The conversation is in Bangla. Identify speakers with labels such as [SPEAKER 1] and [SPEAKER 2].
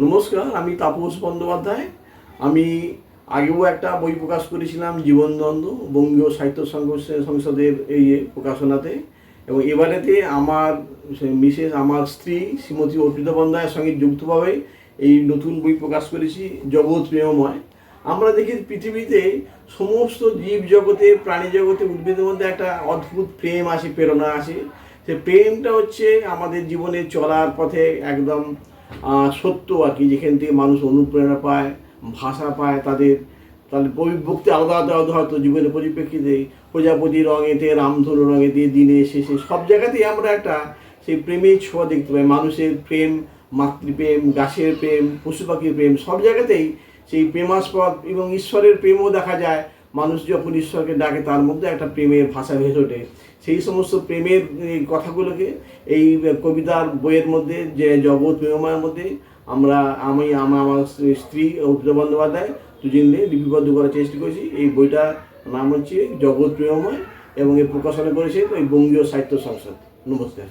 [SPEAKER 1] নমস্কার, আমি তাপস বন্দ্যোপাধ্যায়। আমি আগেও একটা বই প্রকাশ করেছিলাম জীবনদ্বন্দ্ব, বঙ্গীয় সাহিত্য সংসদের এই প্রকাশনাতে, এবং এবারেতে আমার মিসেস, আমার স্ত্রী শ্রীমতী অর্পিতা বন্দ্যোপাধ্যায়ের সঙ্গে যুক্তভাবে এই নতুন বই প্রকাশ করেছি, জগৎ প্রেমময়। আমরা দেখি পৃথিবীতে সমস্ত জীব জগতে, প্রাণী জগতে, উদ্ভিদের মধ্যে একটা অদ্ভুত প্রেম আসে, প্রেরণা আসে। সে প্রেমটা হচ্ছে আমাদের জীবনে চলার পথে একদম সত্য আর কি, যেখান থেকে মানুষ অনুপ্রেরণা পায়, ভাষা পায়, তাদের তাদের প্রবিভক্তি আলাদা আলাদা আলাদা হয়তো জীবনের পরিপ্রেক্ষিতে। প্রজাপতি রঙেতে, রামধনু রঙেতে, দিনে শেষে সব জায়গাতেই আমরা একটা সেই প্রেমের ছোঁয়া দেখতে পাই। মানুষের প্রেম, মাতৃপ্রেম, গাছের প্রেম, পশু পাখির প্রেম, সব জায়গাতেই সেই প্রেমাস্পদ, এবং ঈশ্বরের প্রেমও দেখা যায়। মানুষ যখন ঈশ্বরকে ডাকে তার মধ্যে একটা প্রেমের ভাষা ভেসে ওঠে। সেই সমস্ত প্রেমের কথাগুলোকে এই কবিতার বইয়ের মধ্যে, যে জগৎ প্রেমময়ের মধ্যে আমার স্ত্রী অর্পিতা বন্দ্যোপাধ্যায় দুজনে লিপিবদ্ধ করার চেষ্টা করেছি। এই বইটার নাম হচ্ছে জগৎ প্রেমময়, এবং এর প্রকাশনা করেছে ওই বঙ্গীয় সাহিত্য সংসদ। নমস্কার।